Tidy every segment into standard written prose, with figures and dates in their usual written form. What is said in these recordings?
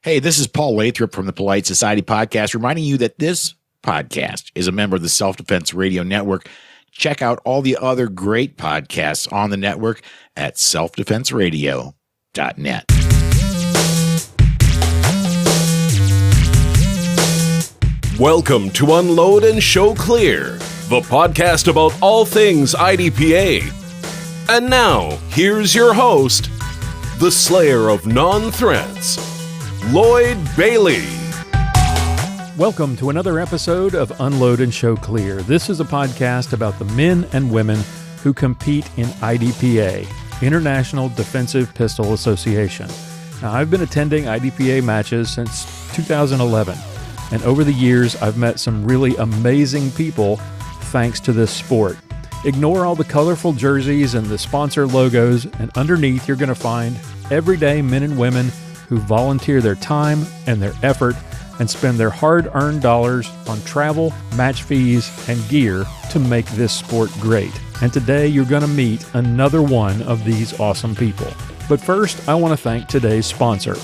Hey, this is Paul Lathrop from the Polite Society Podcast, reminding you that this podcast is a member of the Self-Defense Radio Network. Check out all the other great podcasts on the network at selfdefenseradio.net. Welcome to Unload and Show Clear, the podcast about all things IDPA. And now, here's your host, the slayer of non-threats, Lloyd Bailey. Welcome to another episode of Unload and Show Clear. This is a podcast about the men and women who compete in IDPA, International Defensive Pistol Association. Now, I've been attending IDPA matches since 2011, and over the years, I've met some really amazing people thanks to this sport. Ignore all the colorful jerseys and the sponsor logos, and underneath you're going to find everyday men and women who volunteer their time and their effort and spend their hard-earned dollars on travel, match fees, and gear to make this sport great. And today you're going to meet another one of these awesome people. But first, I want to thank today's sponsor.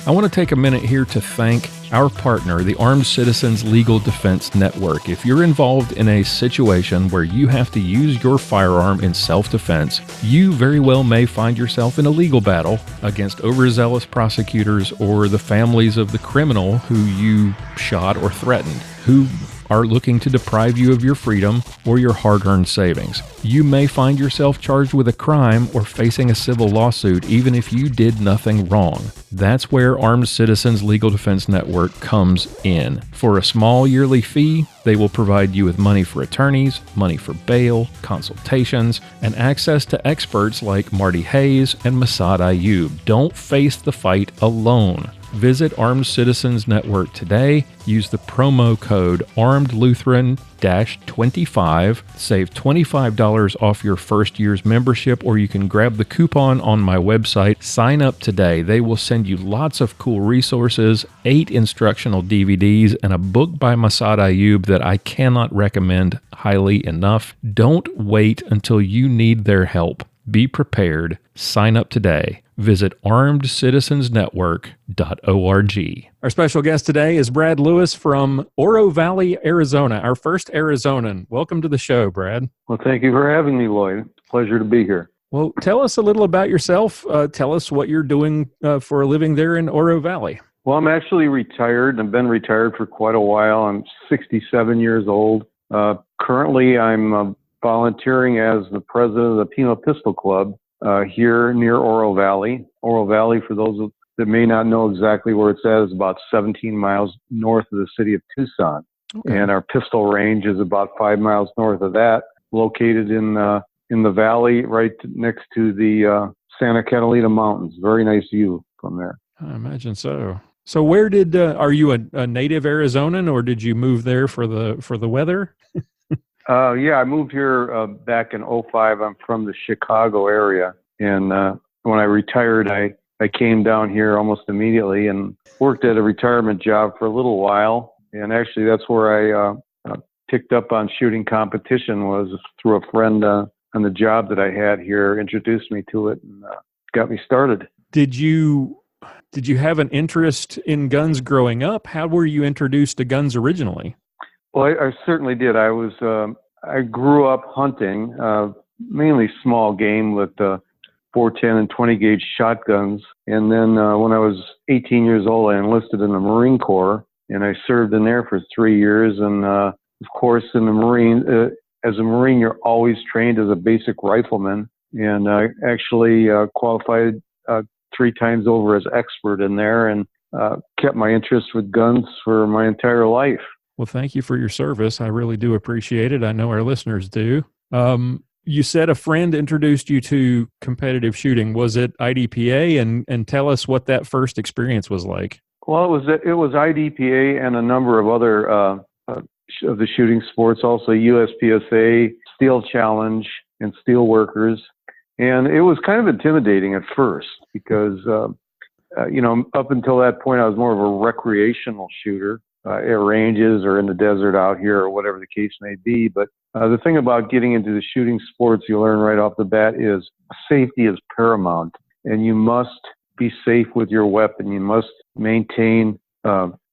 I want to take a minute here to thank our partner, the Armed Citizens Legal Defense Network. If you're involved in a situation where you have to use your firearm in self-defense, you very well may find yourself in a legal battle against overzealous prosecutors or the families of the criminal who you shot or threatened, who are looking to deprive you of your freedom or your hard-earned savings. You may find yourself charged with a crime or facing a civil lawsuit even if you did nothing wrong. That's where Armed Citizens Legal Defense Network comes in. For a small yearly fee, they will provide you with money for attorneys, money for bail, consultations, and access to experts like Marty Hayes and Massad Ayub. Don't face the fight alone. Visit Armed Citizens Network today. Use the promo code ARMEDLutheran-25. Save $25 off your first year's membership, or you can grab the coupon on my website. Sign up today. They will send you lots of cool resources, 8 instructional DVDs, and a book by Massad Ayub that I cannot recommend highly enough. Don't wait until you need their help. Be prepared. Sign up today. Visit armedcitizensnetwork.org. Our special guest today is Brad Lewis from Oro Valley, Arizona, our first Arizonan. Welcome to the show, Brad. Well, thank you for having me, Lloyd. Pleasure to be here. Well, tell us a little about yourself. Tell us what you're doing for a living there in Oro Valley. Well, I'm actually retired. I've been retired for quite a while. I'm 67 years old. Currently, I'm volunteering as the president of the Pima Pistol Club here near Oro Valley. Oro Valley, for those that may not know exactly where it's at, is about 17 miles north of the city of Tucson. Okay. And our pistol range is about 5 miles north of that, located in the valley right next to the Santa Catalina Mountains. Very nice view from there. I imagine so. So where did, are you a native Arizonan, or did you move there for the weather? Yeah, I moved here back in 2005. I'm from the Chicago area. And when I retired, I came down here almost immediately and worked at a retirement job for a little while. And actually, that's where I picked up on shooting competition, was through a friend on the job that I had here, introduced me to it and got me started. Did you have an interest in guns growing up? How were you introduced to guns originally? Well, I certainly did. I grew up hunting, mainly small game with 410 and 20 gauge shotguns. And then when I was 18 years old, I enlisted in the Marine Corps, and I served in there for 3 years. And of course, in the Marine, as a Marine, you're always trained as a basic rifleman. And I actually qualified 3 times over as expert in there, and kept my interest with guns for my entire life. Well, thank you for your service. I really do appreciate it. I know our listeners do. You said a friend introduced you to competitive shooting. Was it IDPA? And tell us what that first experience was like. Well, it was IDPA and a number of other of the shooting sports, also USPSA, Steel Challenge, and Steel Workers. And it was kind of intimidating at first because, up until that point, I was more of a recreational shooter. At ranges or in the desert out here or whatever the case may be. But the thing about getting into the shooting sports you learn right off the bat is safety is paramount, and you must be safe with your weapon. You must maintain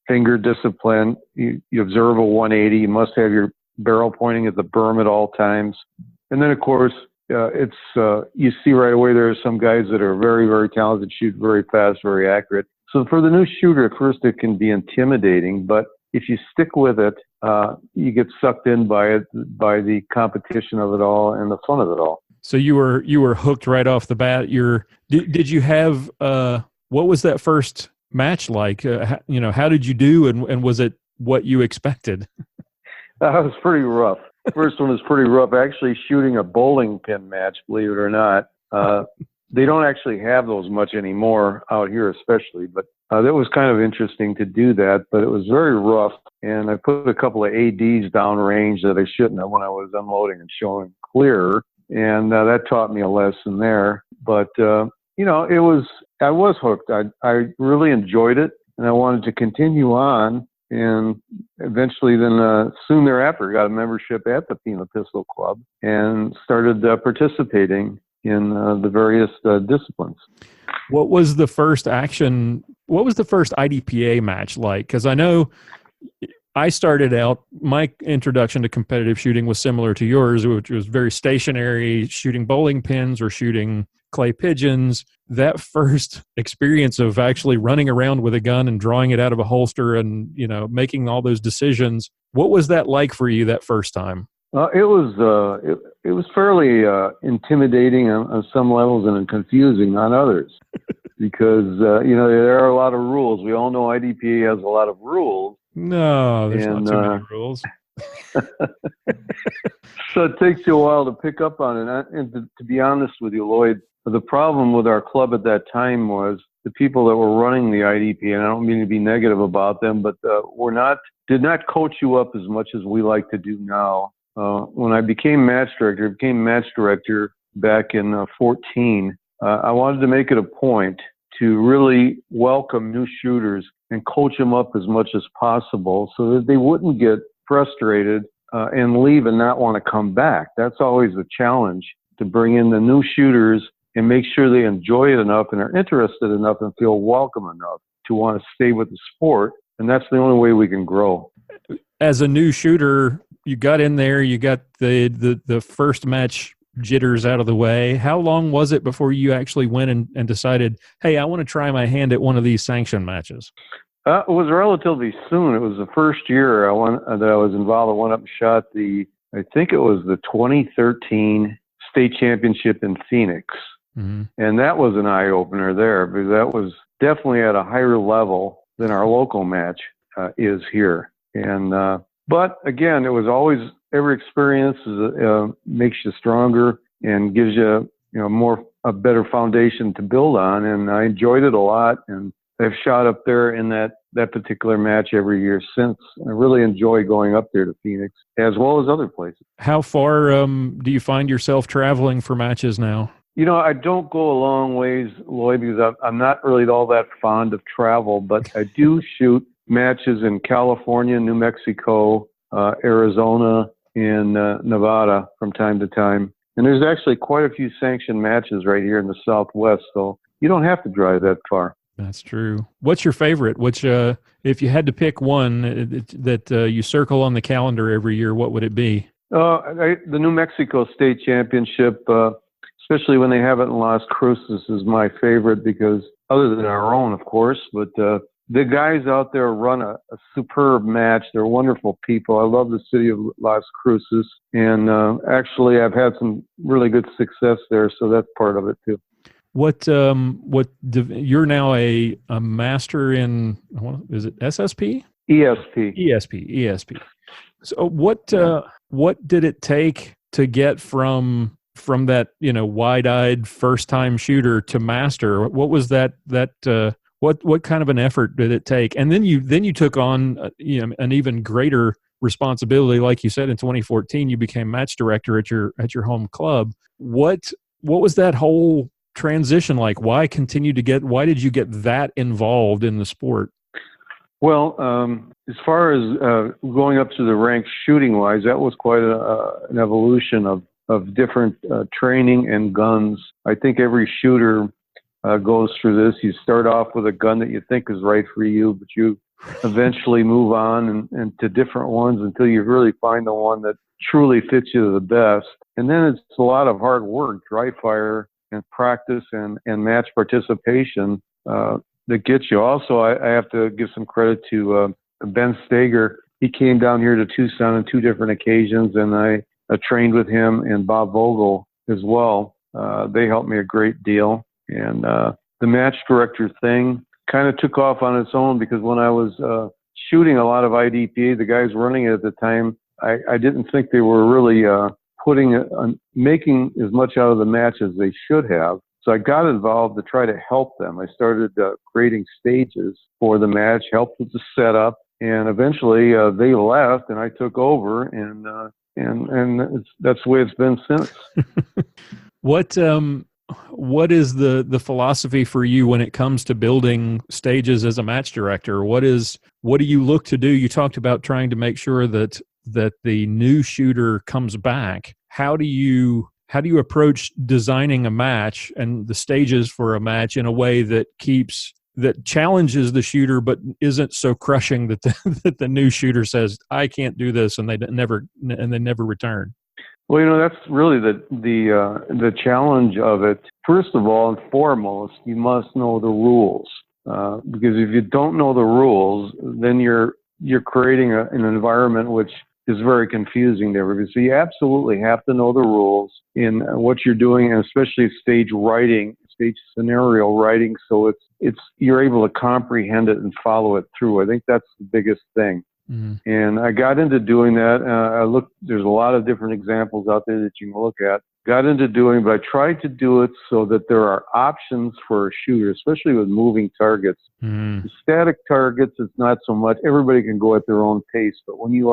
finger discipline. You observe a 180. You must have your barrel pointing at the berm at all times. And then, of course, you see right away there are some guys that are very, very talented, shoot very fast, very accurate. So for the new shooter, at first it can be intimidating, but if you stick with it, you get sucked in by the competition of it all and the fun of it all. So you were hooked right off the bat. Did you have what was that first match like? How did you do, and was it what you expected? That was pretty rough. First one was pretty rough. Actually, shooting a bowling pin match, believe it or not. They don't actually have those much anymore out here, especially. But that was kind of interesting to do that. But it was very rough, and I put a couple of ADs downrange that I shouldn't have when I was unloading and showing clear. And that taught me a lesson there. But, I was hooked. I really enjoyed it, and I wanted to continue on. And eventually then soon thereafter, got a membership at the Pima Pistol Club and started participating in the various disciplines. What was the first IDPA match like? Because I know I started out, my introduction to competitive shooting was similar to yours, which was very stationary, shooting bowling pins or shooting clay pigeons. That first experience of actually running around with a gun and drawing it out of a holster and, making all those decisions, what was that like for you that first time? It was fairly intimidating on some levels and confusing on others because, there are a lot of rules. We all know IDPA has a lot of rules. No, there's not too many rules. So it takes you a while to pick up on it. And to be honest with you, Lloyd, the problem with our club at that time was the people that were running the IDPA, and I don't mean to be negative about them, but did not coach you up as much as we like to do now. When I became match director back in 14, I wanted to make it a point to really welcome new shooters and coach them up as much as possible so that they wouldn't get frustrated and leave and not want to come back. That's always the challenge, to bring in the new shooters and make sure they enjoy it enough and are interested enough and feel welcome enough to want to stay with the sport. And that's the only way we can grow. As a new shooter, you got in there, you got the first match jitters out of the way. How long was it before you actually went and decided, hey, I want to try my hand at one of these sanctioned matches? It was relatively soon. It was the first year that I was involved. I went up and shot I think it was the 2013 state championship in Phoenix. Mm-hmm. And that was an eye-opener there, because that was definitely at a higher level than our local match is here. And but again, it was always, every experience makes you stronger and gives you a better foundation to build on. And I enjoyed it a lot, and I've shot up there in that particular match every year since. I really enjoy going up there to Phoenix as well as other places. How far do you find yourself traveling for matches now? I don't go a long ways, Lloyd, because I'm not really all that fond of travel, but I do shoot matches in California, New Mexico, Arizona, and Nevada from time to time. And there's actually quite a few sanctioned matches right here in the Southwest, so you don't have to drive that far. That's true. What's your favorite? If you had to pick one that you circle on the calendar every year, what would it be? The New Mexico State Championship, especially when they have it in Las Cruces, is my favorite, because other than our own, of course, but the guys out there run a superb match. They're wonderful people. I love the city of Las Cruces, and actually I've had some really good success there, so that's part of it too. You're now a master in, is it SSP? ESP. So what did it take to get from that, wide-eyed first-time shooter to master? What was that what kind of an effort did it take? And then you took on an even greater responsibility. Like you said, in 2014, you became match director at your home club. What was that whole transition like? Why did you get that involved in the sport? Well, as far as going up to the ranks shooting wise, that was quite an evolution of different training and guns. I think every shooter goes through this. You start off with a gun that you think is right for you, but you eventually move on and to different ones until you really find the one that truly fits you the best. And then it's a lot of hard work, dry fire and practice and match participation that gets you. Also, I have to give some credit to Ben Stager. He came down here to Tucson on 2 different occasions, and I trained with him and Bob Vogel as well. They helped me a great deal. And the match director thing kind of took off on its own because when I was shooting a lot of IDPA, the guys running it at the time, I didn't think they were really making as much out of the match as they should have. So I got involved to try to help them. I started creating stages for the match, helped with the setup, and eventually they left and I took over, and that's the way it's been since. What is the philosophy for you when it comes to building stages as a match director? What do you look to do? You talked about trying to make sure that the new shooter comes back. How do you approach designing a match and the stages for a match in a way that challenges the shooter but isn't so crushing that the new shooter says, I can't do this, and they never return? Well, that's really the challenge of it. First of all and foremost, you must know the rules, because if you don't know the rules, then you're creating an environment which is very confusing to everybody. So you absolutely have to know the rules in what you're doing, and especially stage writing, stage scenario writing, so you're able to comprehend it and follow it through. I think that's the biggest thing. Mm-hmm. And I got into doing that. There's a lot of different examples out there that you can look at. Got into doing, but I tried to do it so that there are options for a shooter, especially with moving targets. Mm-hmm. Static targets, it's not so much. Everybody can go at their own pace, but when you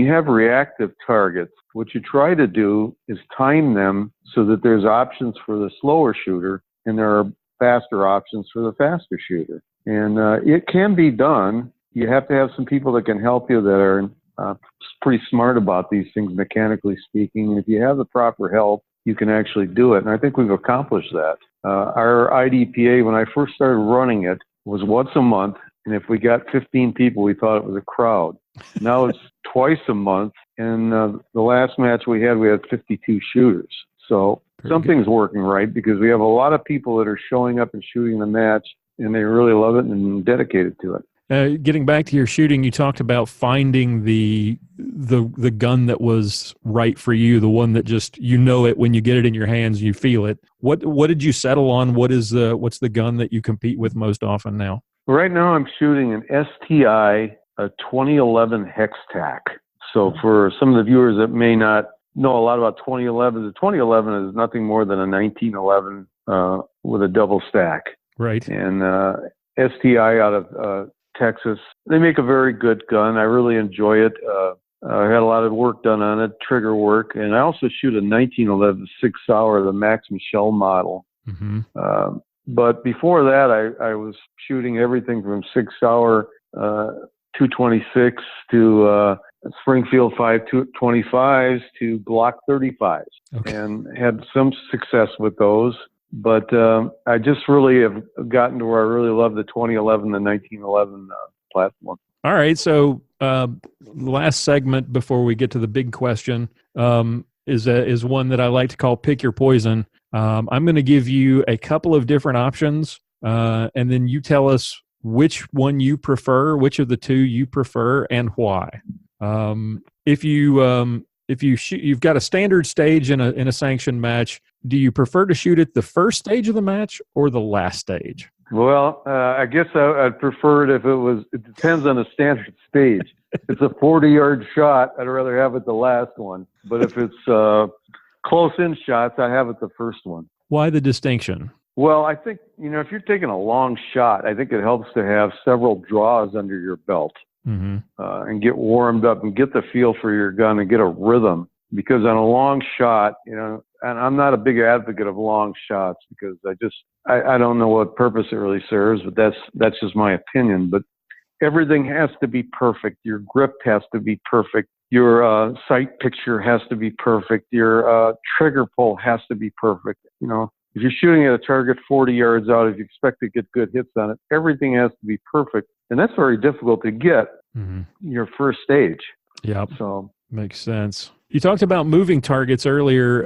have reactive targets, what you try to do is time them so that there's options for the slower shooter and there are faster options for the faster shooter. And it can be done. You have to have some people that can help you that are pretty smart about these things, mechanically speaking. And if you have the proper help, you can actually do it. And I think we've accomplished that. Our IDPA, when I first started running it, was once a month. And if we got 15 people, we thought it was a crowd. Now it's twice a month. And the last match we had 52 shooters. So something's working right, because we have a lot of people that are showing up and shooting the match, and they really love it and dedicated to it. Getting back to your shooting, you talked about finding the gun that was right for you, the one that just, it when you get it in your hands, you feel it. What did you settle on? What's the gun that you compete with most often now? Right now I'm shooting an STI, a 2011 Hex-Tac. So for some of the viewers that may not know a lot about 2011, the 2011 is nothing more than a 1911 with a double stack. Right. And STI out of Texas. They make a very good gun. I really enjoy it. I had a lot of work done on it, trigger work, and I also shoot a 1911 6 Hour, the Max Michel model. Mm-hmm. But before that, I was shooting everything from 6 Hour 226 to Springfield 525s to Glock 35s, and had some success with those. But I just really have gotten to where I really love the 2011, the 1911 platform. All right. So last segment before we get to the big question is one that I like to call Pick Your Poison. I'm going to give you a couple of different options, and then you tell us which one you prefer, which of the two you prefer, and why. If you've got a standard stage in a sanctioned match, do you prefer to shoot at the first stage of the match or the last stage? Well, I guess I'd prefer it if it depends on the standard stage. If it's a 40-yard shot, I'd rather have it the last one. But if it's close-in shots, I have it the first one. Why the distinction? Well, I think, if you're taking a long shot, I think it helps to have several draws under your belt. Mm-hmm. And get warmed up and get the feel for your gun and get a rhythm. Because on a long shot, and I'm not a big advocate of long shots because I don't know what purpose it really serves, but that's just my opinion. But everything has to be perfect. Your grip has to be perfect. Your sight picture has to be perfect. Your trigger pull has to be perfect. if you're shooting at a target 40 yards out, if you expect to get good hits on it, everything has to be perfect. And that's very difficult to get your first stage. Yep. So makes sense. You talked about moving targets earlier,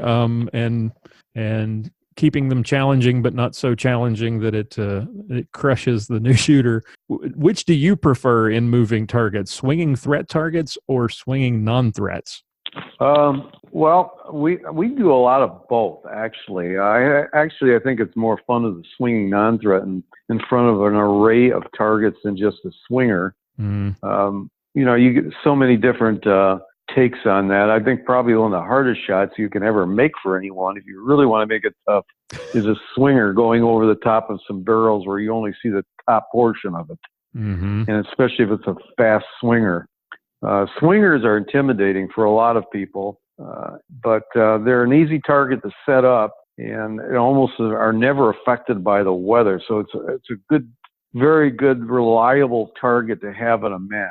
and keeping them challenging, but not so challenging that it crushes the new shooter. Which do you prefer in moving targets, swinging threat targets or swinging non-threats? Well, we do a lot of both, actually. I think it's more fun as a swinging non-threat in front of an array of targets than just a swinger. You get so many different takes on that. I think probably one of the hardest shots you can ever make for anyone, if you really want to make it tough, is a swinger going over the top of some barrels where you only see the top portion of it. And especially if it's a fast swinger. Swingers are intimidating for a lot of people, but they're an easy target to set up, and almost are never affected by the weather. So it's a good, very good, reliable target to have in a match.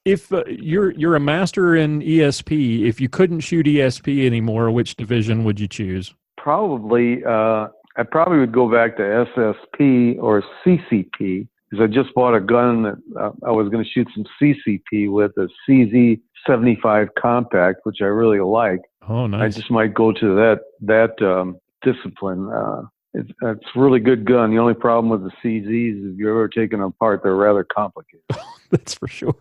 If you're a master in ESP, if you couldn't shoot ESP anymore, which division would you choose? Probably, I probably would go back to SSP or CCP, because I just bought a gun that I was going to shoot some CCP with, a CZ75 compact, which I really like. Oh, nice. I just might go to that discipline. It's a really good gun. The only problem with the CZs is if you're ever taking them apart, they're rather complicated. That's for sure.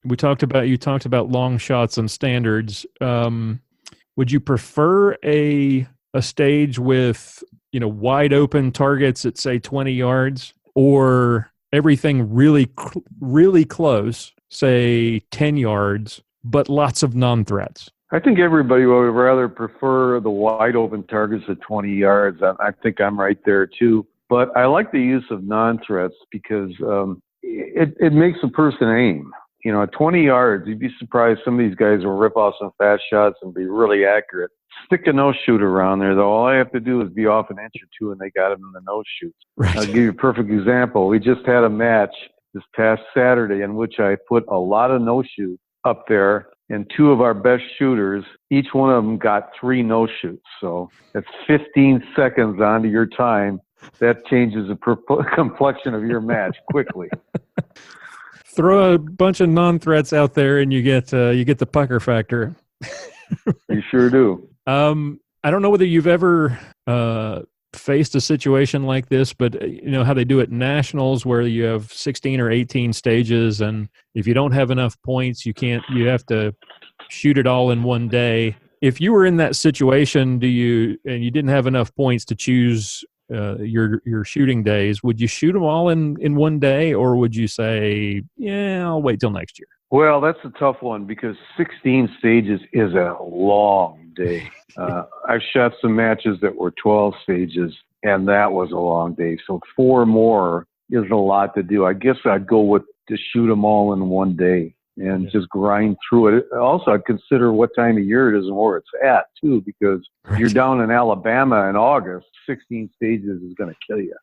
You talked about long shots and standards. Would you prefer a stage with, wide open targets at say 20 yards, or everything really, really close, say 10 yards, but lots of non-threats? I think everybody would rather prefer the wide open targets at 20 yards. I think I'm right there too. But I like the use of non-threats because it makes the person aim. At 20 yards, you'd be surprised some of these guys will rip off some fast shots and be really accurate. Stick a no-shoot around there, though. All I have to do is be off an inch or two, and they got him in the no-shoots. Right. I'll give you a perfect example. We just had a match this past Saturday in which I put a lot of no-shoots up there, and two of our best shooters, each one of them got 3 no-shoots. So that's 15 seconds onto your time. That changes the complexion of your match quickly. Throw a bunch of non-threats out there, and you get the pucker factor. You sure do. I don't know whether you've ever faced a situation like this, but how they do it in nationals, where you have 16 or 18 stages, and if you don't have enough points, you have to shoot it all in one day. If you were in that situation, and you didn't have enough points to choose your shooting days, would you shoot them all in one day, or would you say, I'll wait till next year? Well, that's a tough one because 16 stages is a long day. I've shot some matches that were 12 stages, and that was a long day. So 4 more is a lot to do. I guess I'd go with to shoot them all in one day and just grind through it. Also, I'd consider what time of year it is and where it's at, too, because if you're down in Alabama in August, 16 stages is going to kill you.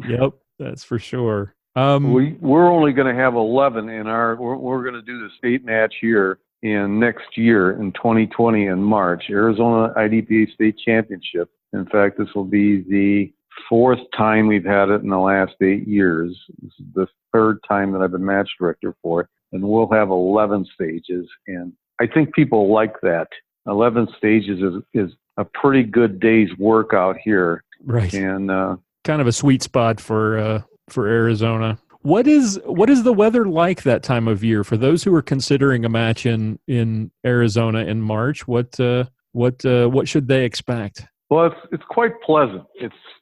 Yep, that's for sure. We're only going to have 11 in we're going to do the state match here next year in 2020 in March, Arizona IDPA State Championship. In fact, this will be the 4th time we've had it in the last 8 years. This is the 3rd time that I've been match director for it, and we'll have 11 stages. And I think people like that. 11 stages is a pretty good day's work out here. Right. And kind of a sweet spot for Arizona. What is the weather like that time of year for those who are considering a match in Arizona in March? What should they expect? Well, it's quite pleasant.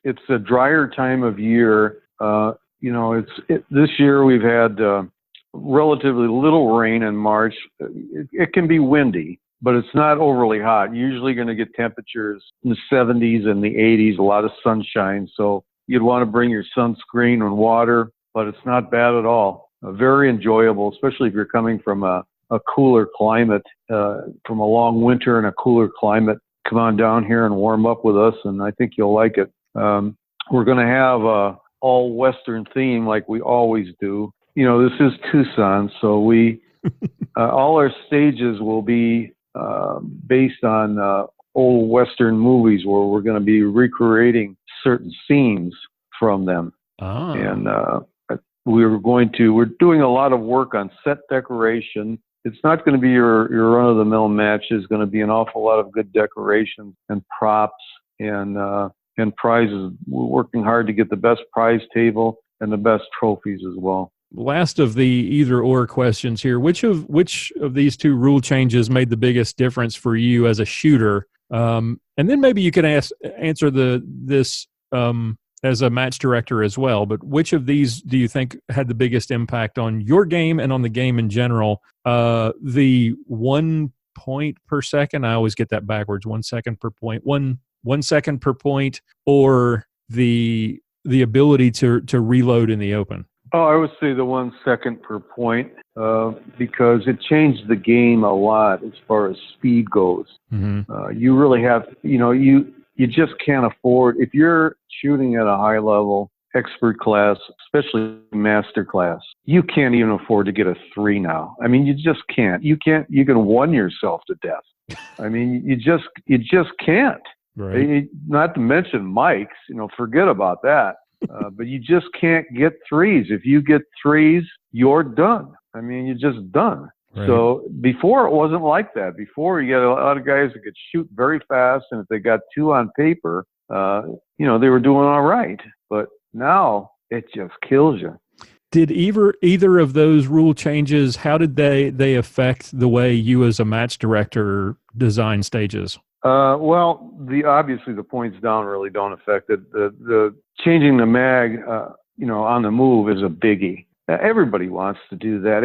It's a drier time of year. This year we've had relatively little rain in March. It can be windy, but it's not overly hot. You're usually going to get temperatures in the 70s and the 80s, a lot of sunshine. So you'd want to bring your sunscreen and water, but it's not bad at all. Very enjoyable, especially if you're coming from a cooler climate, from a long winter and a cooler climate. Come on down here and warm up with us, and I think you'll like it. We're going to have a all-Western theme like we always do. This is Tucson, so we all our stages will be based on old Western movies where we're going to be recreating certain scenes from them. And we're doing a lot of work on set decoration. It's not going to be your run-of-the-mill match. There's going to be an awful lot of good decorations and props and prizes. We're working hard to get the best prize table and the best trophies as well. Last of the either-or questions here. Which of these two rule changes made the biggest difference for you as a shooter? And then maybe you can answer this as a match director as well. But which of these do you think had the biggest impact on your game and on the game in general? The 1 point per second. I always get that backwards. 1 second per point. 1 second per point, or the ability to reload in the open. Oh, I would say the 1 second per point, because it changed the game a lot as far as speed goes. Mm-hmm. You really have, you just can't afford, if you're shooting at a high level, expert class, especially master class, you can't even afford to get a 3 now. I mean, you just can't. You can one yourself to death. I mean, you just can't. Right. Not to mention mics, forget about that. But you just can't get 3s. If you get 3s, you're done. I mean, you're just done. Right. So before it wasn't like that. Before, you got a lot of guys that could shoot very fast, and if they got 2 on paper, they were doing all right. But now it just kills you. Did either of those rule changes, how did they affect the way you as a match director design stages? Well, obviously the points down really don't affect it. The changing the mag, on the move is a biggie. Everybody wants to do that.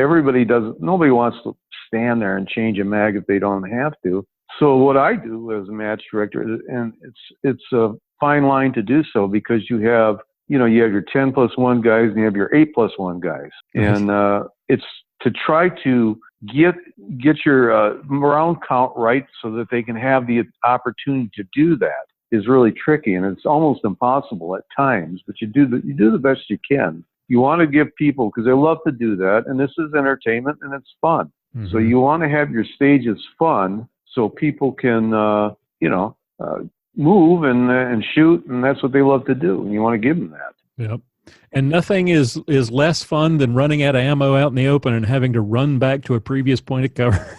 Nobody wants to stand there and change a mag if they don't have to. So what I do as a match director, and it's a fine line to do so, because you have your 10+1 guys and you have your 8+1 guys. And, it's to try to get your round count right so that they can have the opportunity to do that is really tricky, and it's almost impossible at times, but you do the best you can. You want to give people, because they love to do that, and this is entertainment and it's fun. Mm-hmm. So you want to have your stages fun so people can move and shoot, and that's what they love to do, and you want to give them that. Yep. And nothing is less fun than running out of ammo out in the open and having to run back to a previous point of cover.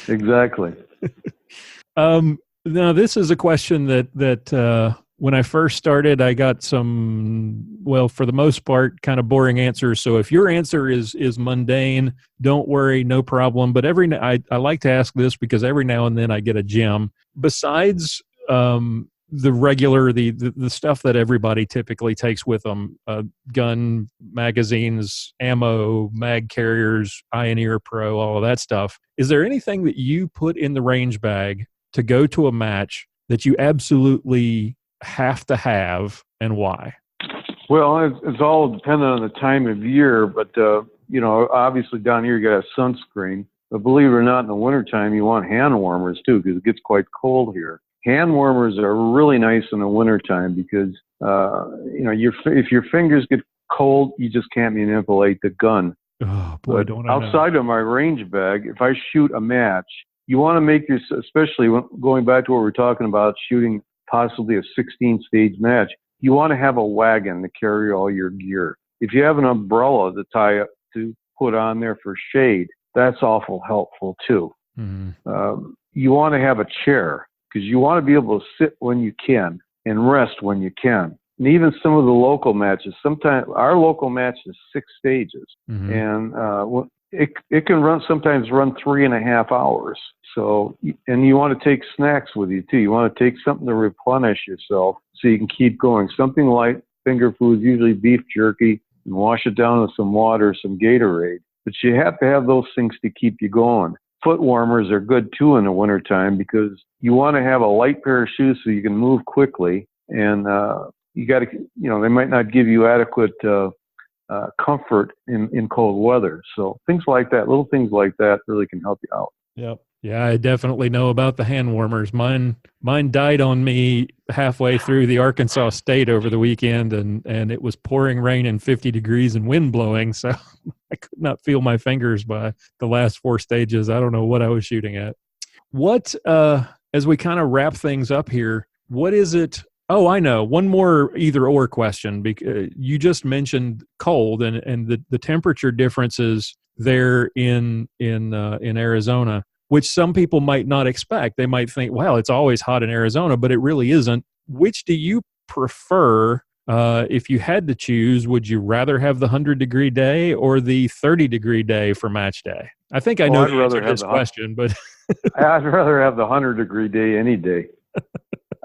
Exactly. Now, this is a question that when I first started, I got some, well, for the most part, kind of boring answers. So if your answer is mundane, don't worry, no problem. But I like to ask this because every now and then I get a gem. Besides the regular, the stuff that everybody typically takes with them, gun, magazines, ammo, mag carriers, Ioneer Pro, all of that stuff. Is there anything that you put in the range bag to go to a match that you absolutely have to have, and why? Well, it's all dependent on the time of year, but obviously down here you got a sunscreen. But believe it or not, in the wintertime you want hand warmers too, because it gets quite cold here. Hand warmers are really nice in the wintertime because if your fingers get cold, you just can't manipulate the gun. Oh boy, but don't I know. Outside of my range bag, if I shoot a match, you want to make especially going back to what we're talking about, shooting possibly a 16-stage match, you want to have a wagon to carry all your gear. If you have an umbrella to put on there for shade, that's awful helpful too. Mm-hmm. You want to have a chair, because you want to be able to sit when you can and rest when you can. And even some of the local matches, sometimes our local match is 6 stages, mm-hmm. and it can sometimes run 3.5 hours. So, and you want to take snacks with you too. You want to take something to replenish yourself so you can keep going. Something light, finger foods, usually beef jerky, and wash it down with some water, some Gatorade. But you have to have those things to keep you going. Foot warmers are good too in the wintertime, because you want to have a light pair of shoes so you can move quickly, and you got to, they might not give you adequate comfort in cold weather. So things like that, little things like that, really can help you out. Yep. Yeah, I definitely know about the hand warmers. Mine died on me halfway through the Arkansas State over the weekend, and it was pouring rain and 50 degrees and wind blowing, so I could not feel my fingers by the last 4 stages. I don't know what I was shooting at. What as we kind of wrap things up here, what is it? Oh, I know. One more either or question. Because you just mentioned cold and the temperature differences there in Arizona, which some people might not expect. They might think, "Wow, it's always hot in Arizona," but it really isn't. Which do you prefer? If you had to choose, would you rather have the 100-degree day or the 30-degree day for match day? I think I know the answer to this question, but I'd rather have the 100-degree day any day.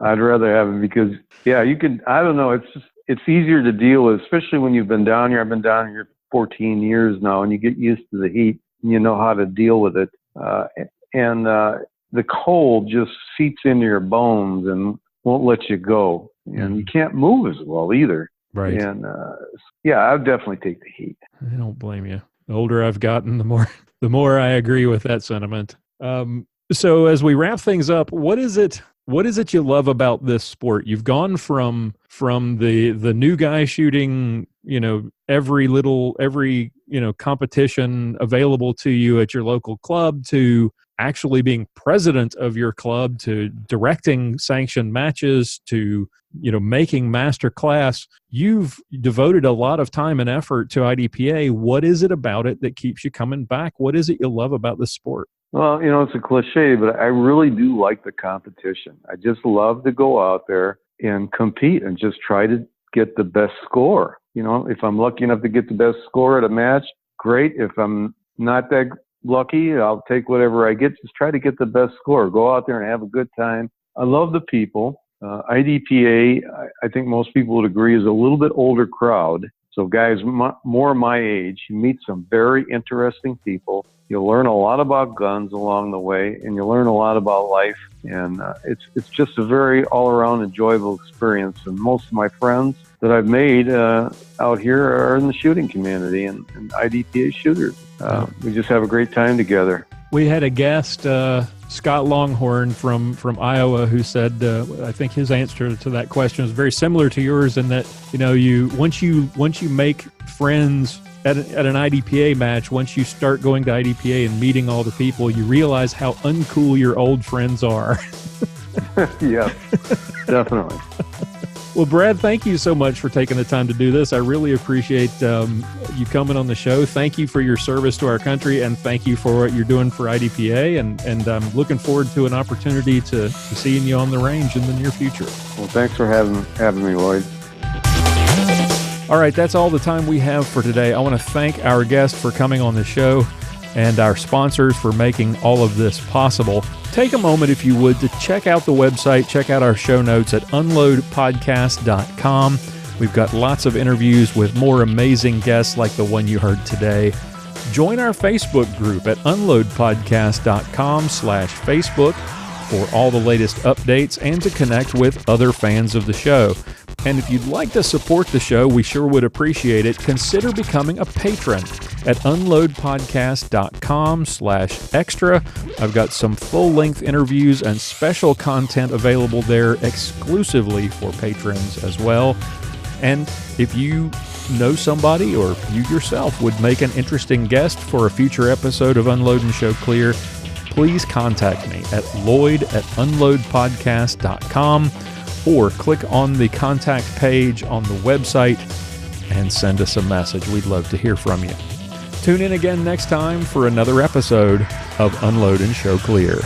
I'd rather have it because, you can, I don't know, it's easier to deal with, especially when you've been down here. I've been down here 14 years now, and you get used to the heat, and you know how to deal with it. And the cold just seeps into your bones and won't let you go. And you can't move as well either. Right. And I would definitely take the heat. I don't blame you. The older I've gotten, the more I agree with that sentiment. So as we wrap things up, what is it you love about this sport? You've gone from the new guy shooting, every competition available to you at your local club to actually being president of your club, to directing sanctioned matches, to making master class. You've devoted a lot of time and effort to IDPA. What is it about it that keeps you coming back? What is it you love about the sport? Well, it's a cliche, but I really do like the competition. I just love to go out there and compete and just try to get the best score. If I'm lucky enough to get the best score at a match, great. If I'm not that lucky, I'll take whatever I get. Just try to get the best score. Go out there and have a good time. I love the people. IDPA, I think most people would agree, is a little bit older crowd. So guys more my age, you meet some very interesting people. You'll learn a lot about guns along the way, and you'll learn a lot about life. And it's just a very all-around enjoyable experience. And most of my friends that I've made out here are in the shooting community and IDPA shooters. We just have a great time together. We had a guest, Scott Longhorn from Iowa, who said, I think his answer to that question is very similar to yours, in that once you make friends at an IDPA match, once you start going to IDPA and meeting all the people, you realize how uncool your old friends are. Yeah, definitely. Well, Brad, thank you so much for taking the time to do this. I really appreciate you coming on the show. Thank you for your service to our country, and thank you for what you're doing for IDPA. And I'm looking forward to an opportunity to seeing you on the range in the near future. Well, thanks for having me, Lloyd. All right, that's all the time we have for today. I want to thank our guest for coming on the show and our sponsors for making all of this possible. Take a moment, if you would, to check out the website, check out our show notes at unloadpodcast.com. We've got lots of interviews with more amazing guests like the one you heard today. Join our Facebook group at unloadpodcast.com/Facebook for all the latest updates and to connect with other fans of the show. And if you'd like to support the show, we sure would appreciate it. Consider becoming a patron at unloadpodcast.com/extra. I've got some full-length interviews and special content available there exclusively for patrons as well. And if you know somebody or you yourself would make an interesting guest for a future episode of Unload and Show Clear, please contact me at lloyd@unloadpodcast.com or click on the contact page on the website and send us a message. We'd love to hear from you. Tune in again next time for another episode of Unload and Show Clear.